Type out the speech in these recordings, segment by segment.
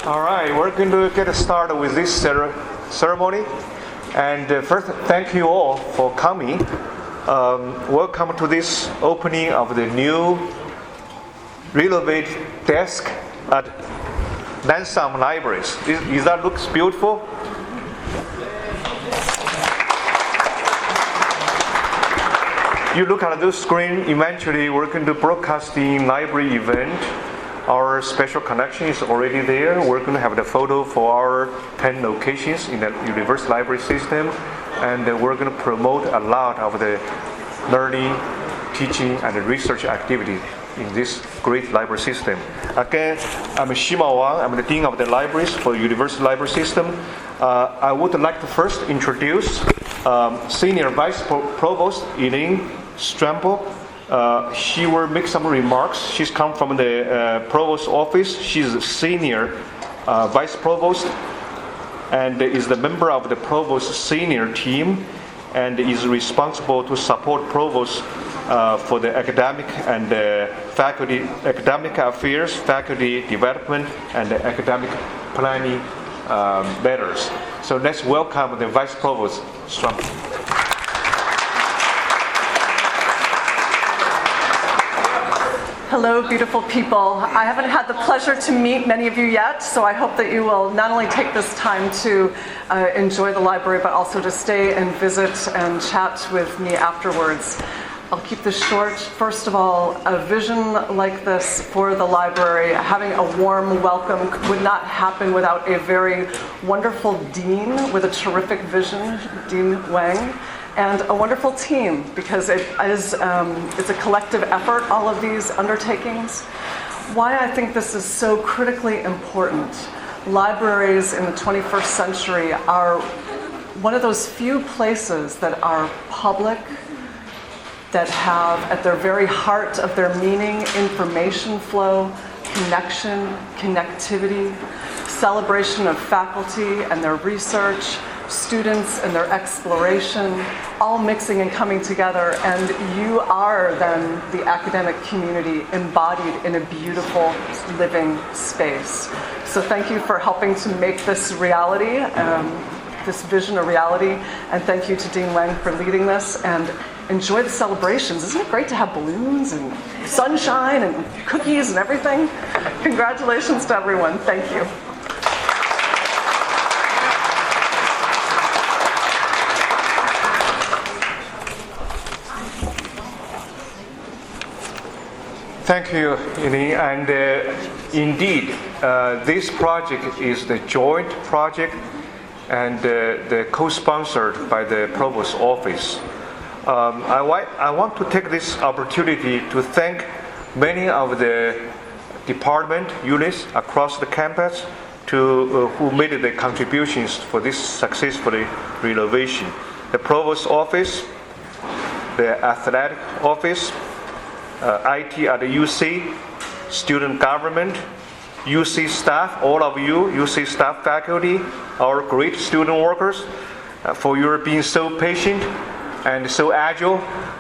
All right, we're going to get started with this ceremony. And first, thank you all for coming. Welcome to this opening of the new renovated desk at Langsam Libraries. Is that looks beautiful? You look at the screen, eventually we're going to broadcast the library event. Our special connection is already there. We're going to have the photo for our 10 locations in the universal library system. And we're going to promote a lot of the learning, teaching, and research activity in this great library system. Again, I'm Xuemao Wang. I'm the Dean of the Libraries for the Universal Library System. I would like to first introduce Senior Vice Provost Eileen Strempel. She will make some remarks. She's come from the Provost office. She's a Senior Vice Provost and is the member of the Provost Senior team and is responsible to support Provost for the academic and faculty, academic affairs, faculty development, and the academic planning matters. So let's welcome the Vice Provost, Strempel. Hello, beautiful people. I haven't had the pleasure to meet many of you yet, so I hope that you will not only take this time to enjoy the library, but also to stay and visit and chat with me afterwards. I'll keep this short. First of all, a vision like this for the library, having a warm welcome would not happen without a very wonderful dean with a terrific vision, Dean Wang, and a wonderful team, because it's a collective effort, all of these undertakings. Why I think this is so critically important. Libraries in the 21st century are one of those few places that are public, that have at their very heart of their meaning information flow, connection, connectivity, celebration of faculty and their research, students and their exploration, all mixing and coming together, and you are then the academic community embodied in a beautiful living space. So thank you for helping to make this reality, this vision a reality, and thank you to Dean Wang for leading this, and enjoy the celebrations. Isn't it great to have balloons and sunshine and cookies and everything? Congratulations to everyone. Thank you. Thank you, Eileen. And indeed, this project is the joint project and the co-sponsored by the Provost office. I want to take this opportunity to thank many of the department units across the campus who made the contributions for this successful renovation. The Provost office, the athletic office, IT at the UC, student government, UC staff, all of you, UC staff faculty, our great student workers, for your being so patient and so agile.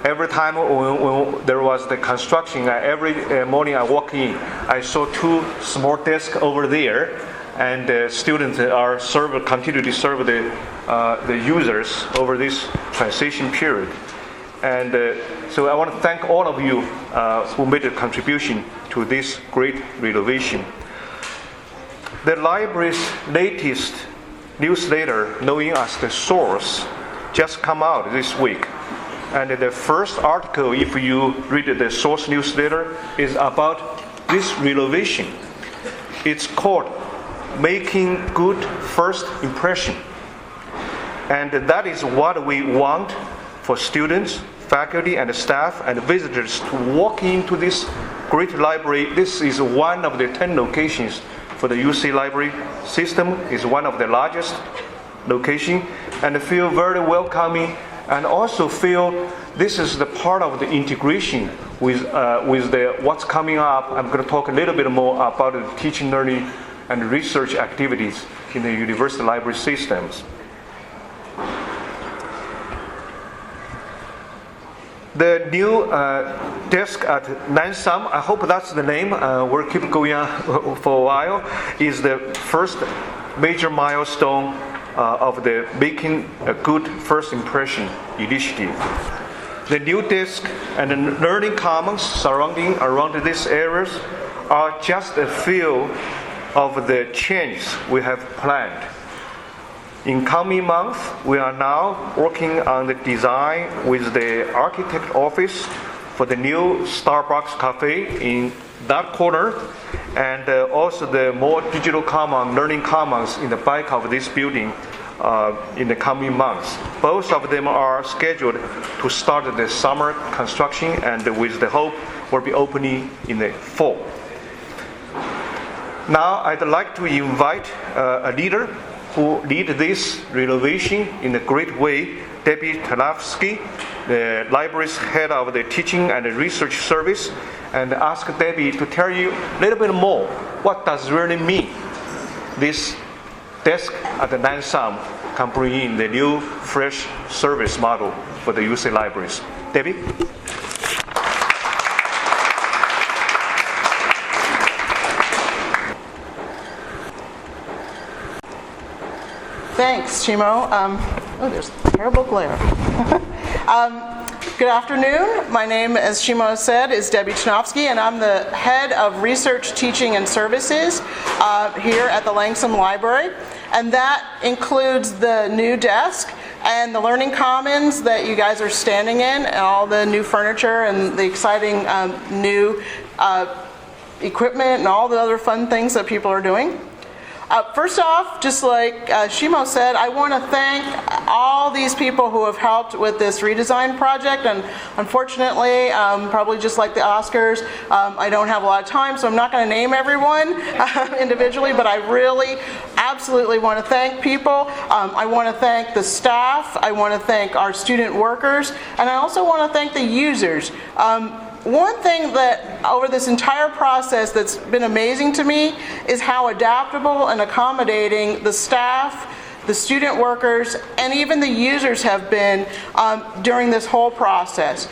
Every time when there was the construction, every morning I walk in, I saw two small desks over there, and students are continue to serve the users over this transition period. And so I want to thank all of you who made a contribution to this great renovation. The library's latest newsletter, known as The Source, just come out this week. And the first article, if you read the Source newsletter, is about this renovation. It's called Making Good First Impression. And that is what we want for students, faculty, and staff, and visitors to walk into this great library. This is one of the 10 locations for the UC library system. It's one of the largest location, and feel very welcoming, and also feel this is the part of the integration with what's coming up. I'm going to talk a little bit more about the teaching, learning, and research activities in the university library systems. The new desk at Langsam, I hope that's the name, we'll keep going on for a while, is the first major milestone of the Making a Good First Impression initiative. The new desk and the learning commons surrounding around these areas are just a few of the changes we have planned. In coming months, we are now working on the design with the architect office for the new Starbucks cafe in that corner, and also the more digital common, learning commons in the back of this building in the coming months. Both of them are scheduled to start the summer construction, and with the hope will be opening in the fall. Now I'd like to invite a leader who lead this renovation in a great way, Debbie Tenofsky, the library's head of the teaching and research service, and ask Debbie to tell you a little bit more what does really mean this desk at the Langsam can bring in the new fresh service model for the UC libraries. Debbie? Thanks, Xuemao. Oh, there's terrible glare. Good afternoon. My name, as Xuemao said, is Debbie Tenofsky, and I'm the head of research, teaching, and services here at the Langsam Library. And that includes the new desk and the learning commons that you guys are standing in, and all the new furniture and the exciting new equipment and all the other fun things that people are doing. First off, just like Xuemao said, I want to thank all these people who have helped with this redesign project, and unfortunately, probably just like the Oscars, I don't have a lot of time, so I'm not going to name everyone individually, but I really absolutely want to thank people. I want to thank the staff, I want to thank our student workers, and I also want to thank the users. One thing that over this entire process that's been amazing to me is how adaptable and accommodating the staff, the student workers, and even the users have been during this whole process.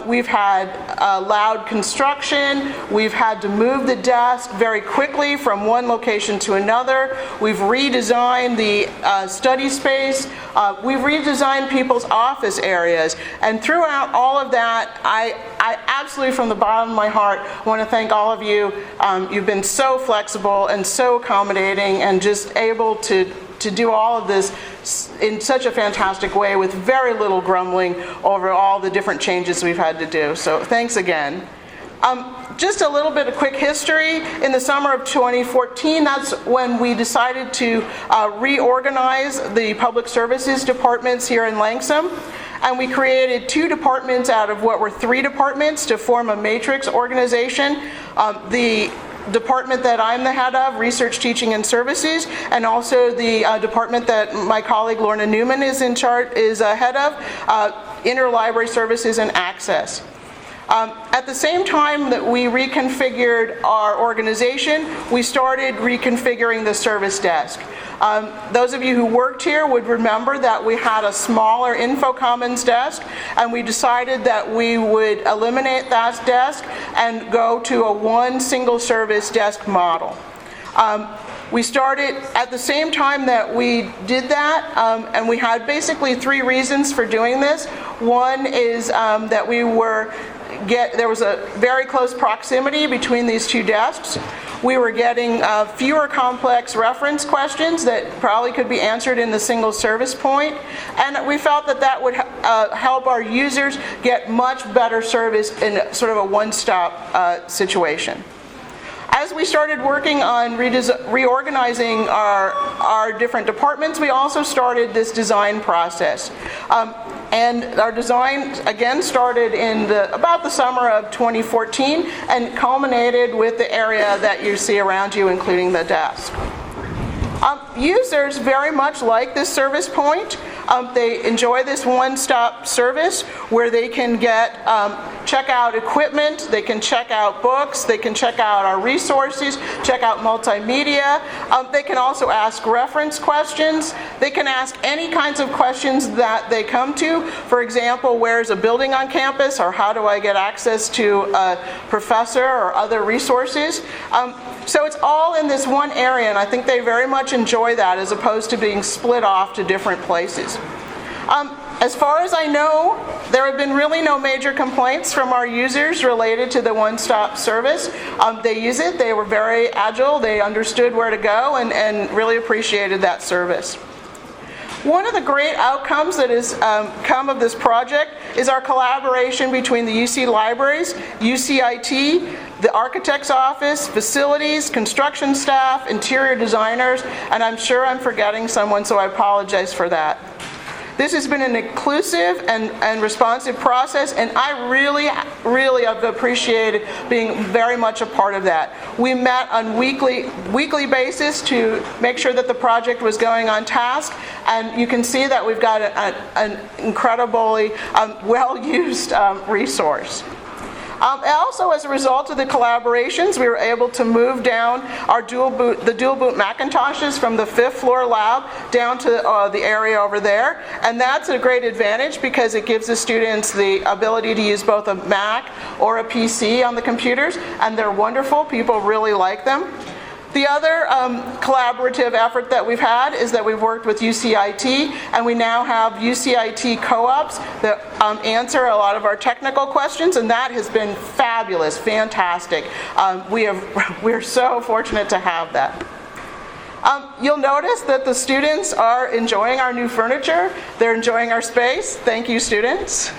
We've had loud construction, we've had to move the desk very quickly from one location to another, we've redesigned the study space, we've redesigned people's office areas, and throughout all of that, I absolutely from the bottom of my heart want to thank all of you. You've been so flexible and so accommodating and just able to do all of this in such a fantastic way with very little grumbling over all the different changes we've had to do. So thanks again. Just a little bit of quick history. In the summer of 2014, that's when we decided to reorganize the public services departments here in Langsam. And we created 2 departments out of what were 3 departments to form a matrix organization. The department that I'm the head of, Research, Teaching, and Services, and also the department that my colleague Lorna Newman is head of, Interlibrary Services and Access. At the same time that we reconfigured our organization, we started reconfiguring the service desk. Those of you who worked here would remember that we had a smaller Info Commons desk, and we decided that we would eliminate that desk and go to a one single service desk model. We started at the same time that we did that, and we had basically 3 reasons for doing this. One is that there was a very close proximity between these 2 desks. We were getting fewer complex reference questions that probably could be answered in the single service point, and we felt that that would help our users get much better service in sort of a one-stop situation. As we started working on reorganizing our different departments, we also started this design process. And our design, again, started in about the summer of 2014 and culminated with the area that you see around you, including the desk. Users very much like this service point. They enjoy this one-stop service where they can check out equipment, they can check out books, they can check out our resources, check out multimedia. They can also ask reference questions. They can ask any kinds of questions that they come to. For example, where's a building on campus, or how do I get access to a professor or other resources? So it's all in this one area, and I think they very much enjoy that as opposed to being split off to different places. As far as I know, there have been really no major complaints from our users related to the one-stop service. They use it, they were very agile, they understood where to go, and really appreciated that service. One of the great outcomes that has come of this project is our collaboration between the UC libraries, UCIT, the architect's office, facilities, construction staff, interior designers, and I'm sure I'm forgetting someone, so I apologize for that. This has been an inclusive and responsive process, and I really have appreciated being very much a part of that. We met on weekly basis to make sure that the project was going on task, and you can see that we've got an incredibly well-used resource. Also, as a result of the collaborations, we were able to move down the dual boot Macintoshes from the 5th floor lab down to the area over there. And that's a great advantage because it gives the students the ability to use both a Mac or a PC on the computers. And they're wonderful. People really like them. The other collaborative effort that we've had is that we've worked with UCIT, and we now have UCIT co-ops that answer a lot of our technical questions, and that has been fabulous, fantastic. We're so fortunate to have that. You'll notice that the students are enjoying our new furniture. They're enjoying our space. Thank you, students.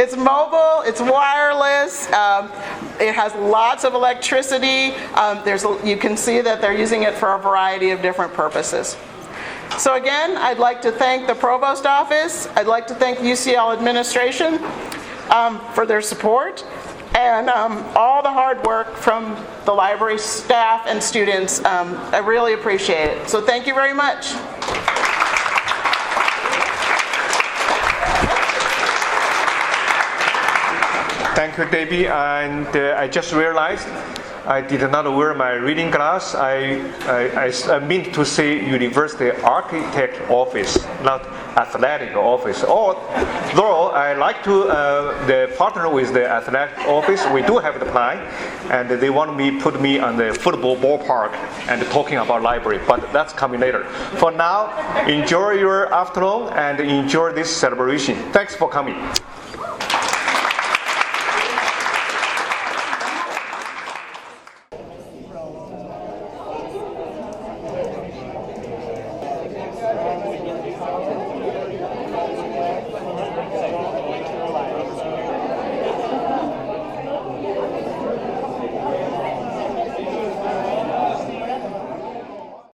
It's mobile, it's wireless, it has lots of electricity. You can see that they're using it for a variety of different purposes. So again, I'd like to thank the Provost office. I'd like to thank UCL administration for their support, and all the hard work from the library staff and students. I really appreciate it. So thank you very much. Thank you, Debbie. And I just realized I did not wear my reading glass. I meant to say University Architect Office, not Athletic Office. Though I like to the partner with the Athletic Office, we do have the plan, and they want me put me on the football ballpark and talking about library, but that's coming later. For now, enjoy your afternoon and enjoy this celebration. Thanks for coming.